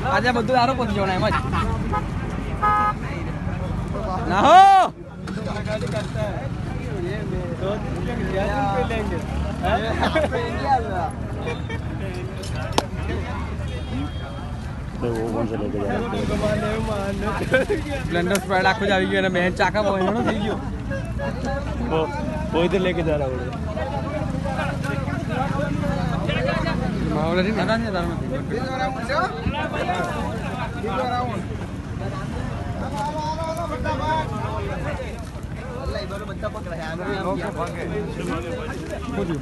આજે બધું સારું પહોંચી જવાનું એમ જ ના હો ब्लेंडर स्प्राइट आखो जावी गयो ने मैं चाका बोयनो થઈ ગયો કોઈ તો લેકે જારા ઓડે માવલે ની નડા ને તાર નથી બધા પકડાય ઓકે ભાગે કોજી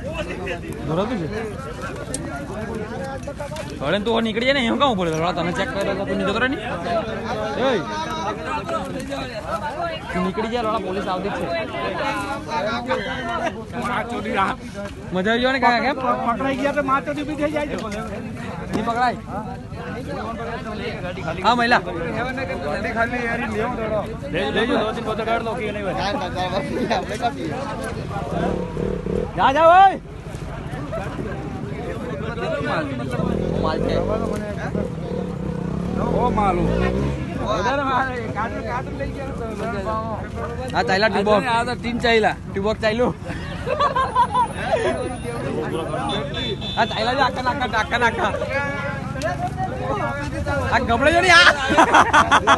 ધરાતું છે હવે તો નીકળી જાય ને એમ કામ પડે તને ચેક કરે તો તું જતો રહે ની એય નીકળી જાય લોડા પોલીસ આવતી છે મજા આવી ગયો ને કાકા કેમ પકડાઈ ગયા તો માચોડી બી થઈ જાય છે ની પકડાય હા મહિલા ગાડી ખાલી યારી લેવો દોડો લેજો દો તીન બોતલ કાઢ લો કે નહીં ભાઈ આપણે કાપી જા જા ઓય માલ છે ઓ માલુ વધારે મારે કાટ લઈ ગયો આ ચાઈલા ટીબોક આ તો ટીમ ચાઈલા ટીબોક ચાઈલું આ ચાઈલા જો આકા નાકા આ ગબડે જો ની આ